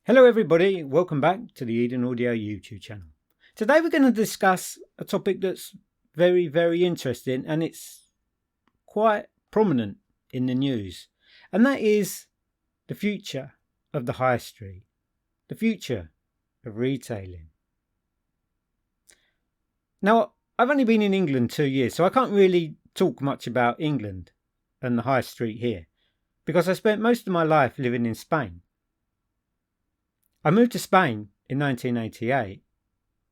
Hello everybody, welcome back to the Eden Audio YouTube channel. Today we're going to discuss a topic that's very interesting, and it's quite prominent in the news, and that is the future of the high street, the future of retailing. Now, I've only been in England 2 years, so I can't really talk much about England and the high street here, because I spent most of my life living in Spain. I moved to Spain in 1988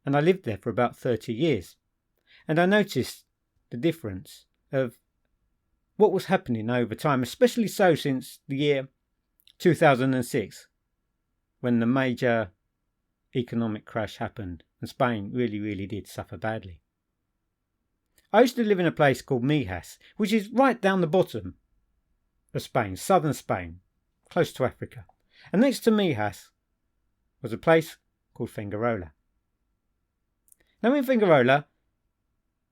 and I lived there for about 30 years, and I noticed the difference of what was happening over time, especially so since the year 2006, when the major economic crash happened and Spain really did suffer badly. I used to live in a place called Mijas, which is right down the bottom of Spain, southern Spain, close to Africa, and next to Mijas was a place called Fuengirola. Now in Fuengirola,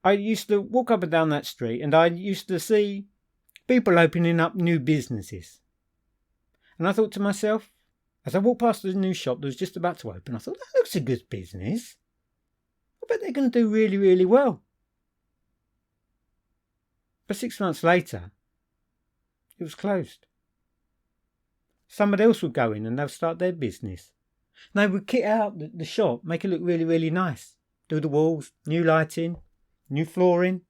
I used to walk up and down that street and I used to see people opening up new businesses. And I thought to myself, as I walked past the new shop that was just about to open, I thought, that looks a good business. I bet they're going to do really well. But 6 months later, it was closed. Somebody else would go in and they'll start their business. And they would kit out the shop, make it look really nice. Do the walls, new lighting, new flooring.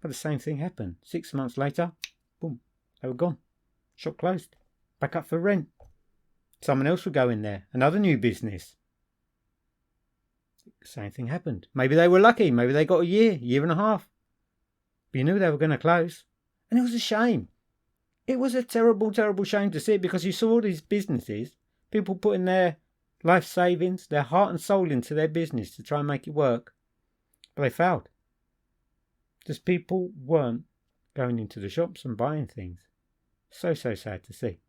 But the same thing happened. 6 months later, boom, they were gone. Shop closed. Back up for rent. Someone else would go in there, another new business. Same thing happened. Maybe they were lucky. Maybe they got a year and a half. But you knew they were going to close. And it was a shame. It was a terrible shame to see it, because you saw all these businesses, people putting their life savings, their heart and soul into their business to try and make it work. But they failed. Just people weren't going into the shops and buying things. So sad to see.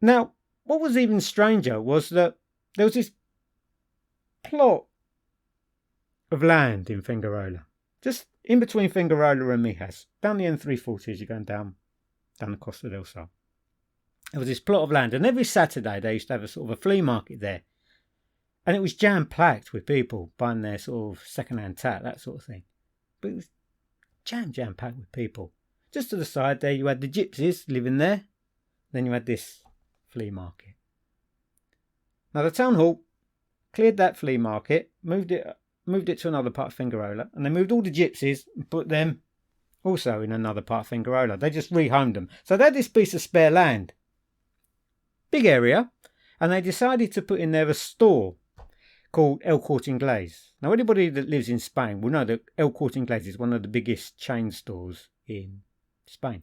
Now, what was even stranger was that there was this plot of land in Fuengirola, just in between Fuengirola and Mijas, down the N340 as you're going down the Costa del Sol. There was this plot of land, and every Saturday they used to have a sort of a flea market there. And it was jam-packed with people buying their sort of second-hand tat, that sort of thing. But it was jam-packed with people. Just to the side there you had the gypsies living there. Then you had this flea market. Now the town hall cleared that flea market, moved it to another part of Fuengirola, and they moved all the gypsies and put them also in another part of Fuengirola. They just rehomed them. So they had this piece of spare land. Big area, and they decided to put in there a store called El Corte Inglés. Now anybody that lives in Spain will know that El Corte Inglés is one of the biggest chain stores in Spain.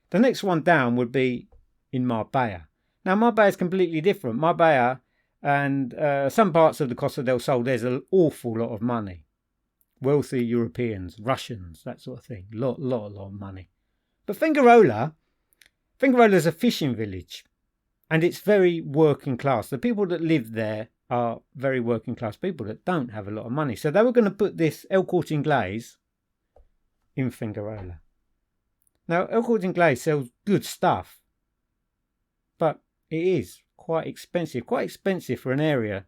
The next one down would be in Marbella. Now Marbella is completely different. Marbella and some parts of the Costa del Sol, there's an awful lot of money. Wealthy Europeans, Russians, that sort of thing. Lot of money. But Fuengirola is a fishing village. And it's very working class. The people that live there are very working class people that don't have a lot of money. So they were going to put this El Corte Inglés in Fuengirola. Now, El Corte Inglés sells good stuff, but it is quite expensive for an area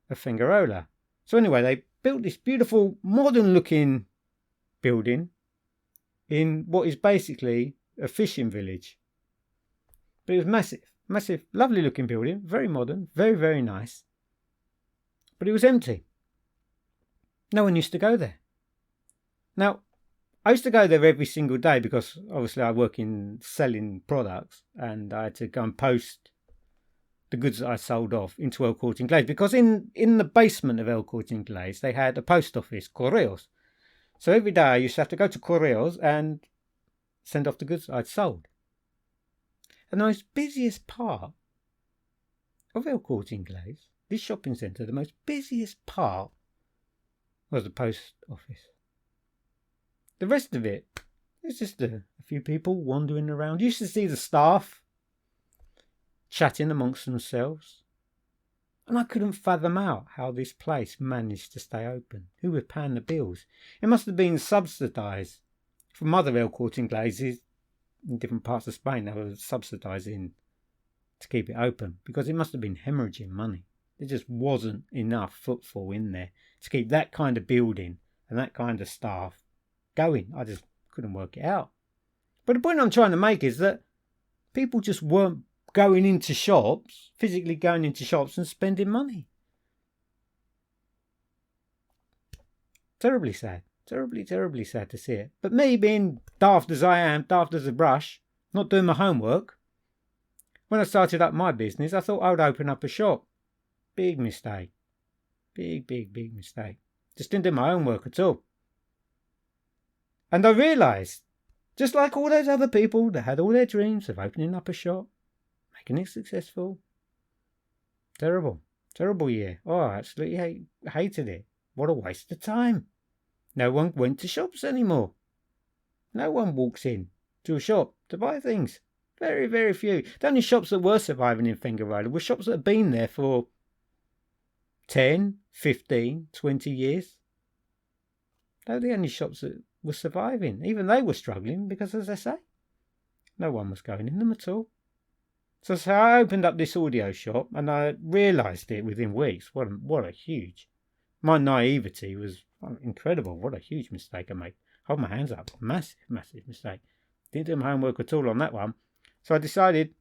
of Fuengirola. So anyway, they built this beautiful modern looking building in what is basically a fishing village. But it was massive, lovely looking building, very modern, very nice. But it was empty. No one used to go there. Now, I used to go there every single day because obviously I work in selling products, and I had to go and post the goods that I sold off into El Corte Inglés, because in the basement of El Corte Inglés they had a post office, Correos. So every day I used to have to go to Correos and send off the goods I'd sold. And the most busiest part of El Corte Inglés, this shopping centre, the most busiest part was the post office. The rest of it was just a few people wandering around. You used to see the staff chatting amongst themselves. And I couldn't fathom out how this place managed to stay open. Who was paying the bills? It must have been subsidised from other El Corte Inglés in different parts of Spain, they were subsidising to keep it open because it must have been hemorrhaging money. There just wasn't enough footfall in there to keep that kind of building and that kind of staff going. I just couldn't work it out. But the point I'm trying to make is that people just weren't going into shops, physically going into shops and spending money. Terribly sad. Terribly sad to see it. But me being daft as I am, daft as a brush, not doing my homework, when I started up my business, I thought I would open up a shop. Big mistake. Big mistake. Just didn't do my homework at all. And I realised, just like all those other people that had all their dreams of opening up a shop, making it successful. Terrible year. Oh, I absolutely hated it. What a waste of time. No one went to shops anymore. No one walks in to a shop to buy things. Very few. The only shops that were surviving in Fingarola were shops that had been there for 10, 15, 20 years. They were the only shops that were surviving. Even they were struggling because, as I say, no one was going in them at all. So I opened up this audio shop and I realised it within weeks. What a huge... My naivety was incredible. What a huge mistake I made. Hold my hands up. Massive mistake. Didn't do my homework at all on that one. So I decided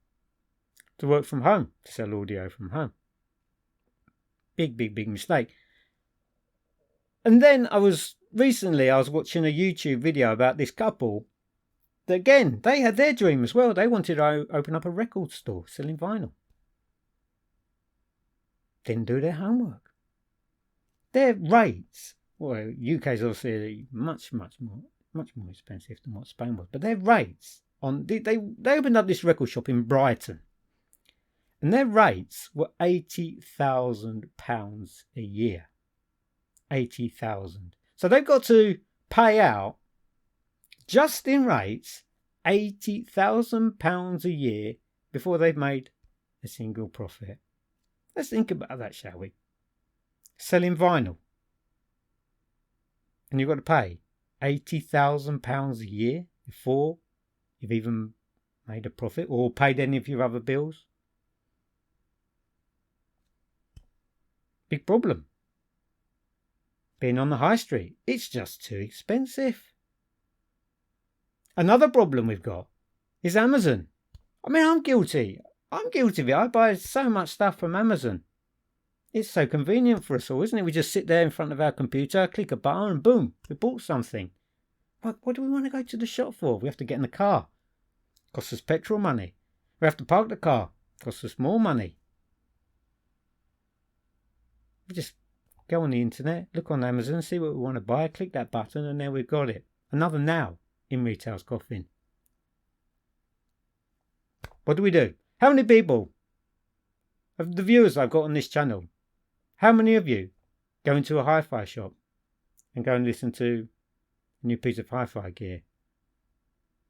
to work from home, to sell audio from home. Big mistake. And then I was watching a YouTube video about this couple that, again, they had their dream as well. They wanted to open up a record store selling vinyl. Didn't do their homework. Their rates, well, UK is obviously much more expensive than what Spain was, but their rates they opened up this record shop in Brighton, and their rates were £80,000 a year. 80,000. So they've got to pay out, just in rates, £80,000 a year before they've made a single profit. Let's think about that, shall we? Selling vinyl, and you've got to pay £80,000 a year before you've even made a profit or paid any of your other bills. Big problem. Being on the high street, it's just too expensive. Another problem we've got is Amazon. I mean, I'm guilty of it. I buy so much stuff from Amazon. It's so convenient for us all, isn't it? We just sit there in front of our computer, click a button, and boom, we bought something. What do we want to go to the shop for? We have to get in the car. Costs us petrol money. We have to park the car. Costs us more money. We just go on the internet, look on Amazon, see what we want to buy, click that button, and there we've got it. Another now in retail's coffin. What do? How many people, of the viewers I've got on this channel, how many of you go into a hi-fi shop and go and listen to a new piece of hi-fi gear?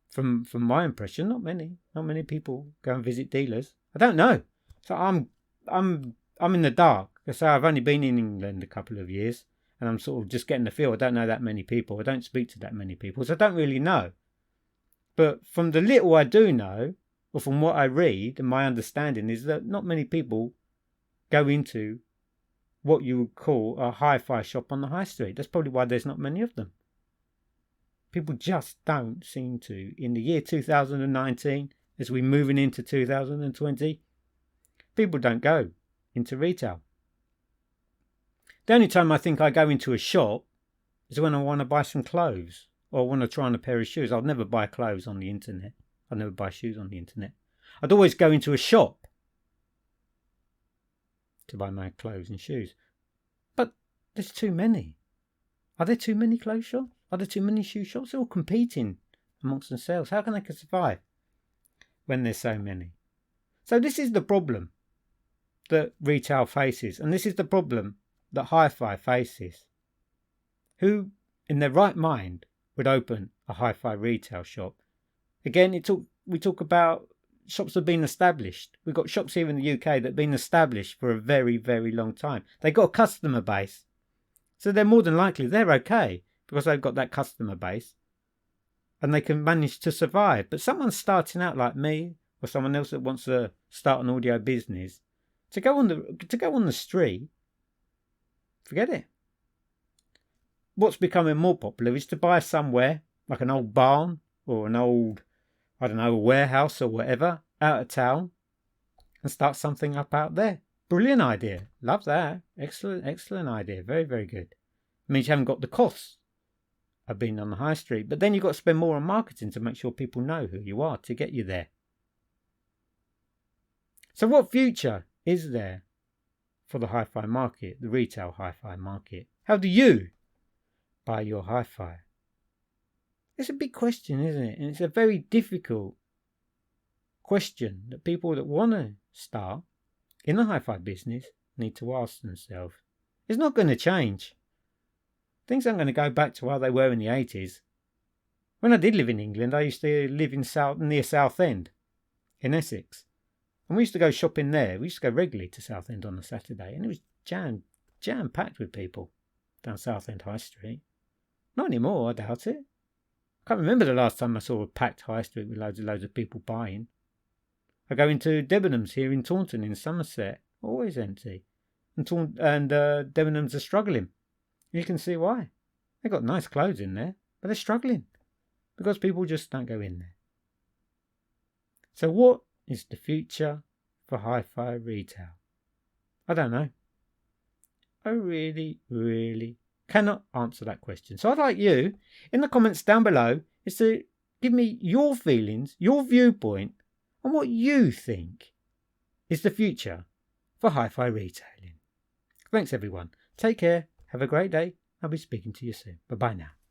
From my impression, not many. Not many people go and visit dealers. I don't know. So I'm in the dark. So I've only been in England a couple of years, and I'm sort of just getting the feel. I don't know that many people. I don't speak to that many people, so I don't really know. But from the little I do know, or from what I read, and my understanding is that not many people go into what you would call a hi-fi shop on the high street. That's probably why there's not many of them. People just don't seem to. In the year 2019, as we're moving into 2020, people don't go into retail. The only time I think I go into a shop is when I want to buy some clothes or I want to try on a pair of shoes. I'll never buy clothes on the internet. I'll never buy shoes on the internet. I'd always go into a shop to buy my clothes and shoes. But there's too many. Are there too many clothes shops? Are there too many shoe shops? They're all competing amongst themselves. How can they survive when there's so many? So this is the problem that retail faces, and this is the problem that hi-fi faces. Who in their right mind would open a hi-fi retail shop? Again, we talk about shops that have been established. We've got shops here in the UK that have been established for a very, very long time. They've got a customer base. So they're more than likely, they're okay because they've got that customer base. and they can manage to survive. But someone starting out like me, or someone else that wants to start an audio business, to go on the street, forget it. What's becoming more popular is to buy somewhere, like an old barn or an old, I don't know, a warehouse or whatever, out of town, and start something up out there. Brilliant idea. Love that. Excellent idea. Very, very good. It means you haven't got the costs of being on the high street, but then you've got to spend more on marketing to make sure people know who you are to get you there. So what future is there for the hi-fi market, the retail hi-fi market? How do you buy your hi-fi? It's a big question, isn't it? And it's a very difficult question that people that want to start in the hi-fi business need to ask themselves. It's not going to change. Things aren't going to go back to how they were in the 80s. When I did live in England, I used to live near Southend, in Essex. And we used to go shopping there. We used to go regularly to Southend on a Saturday. And it was jam-packed with people down Southend High Street. Not anymore, I doubt it. I can't remember the last time I saw a packed high street with loads of people buying. I go into Debenhams here in Taunton in Somerset. Always empty. And Debenhams are struggling. You can see why. They've got nice clothes in there, but they're struggling because people just don't go in there. So what is the future for hi-fi retail? I don't know. I really, really cannot answer that question. So I'd like you, in the comments down below, is to give me your feelings, your viewpoint on what you think is the future for hi-fi retailing. Thanks everyone. Take care. Have a great day. I'll be speaking to you soon. Bye-bye now.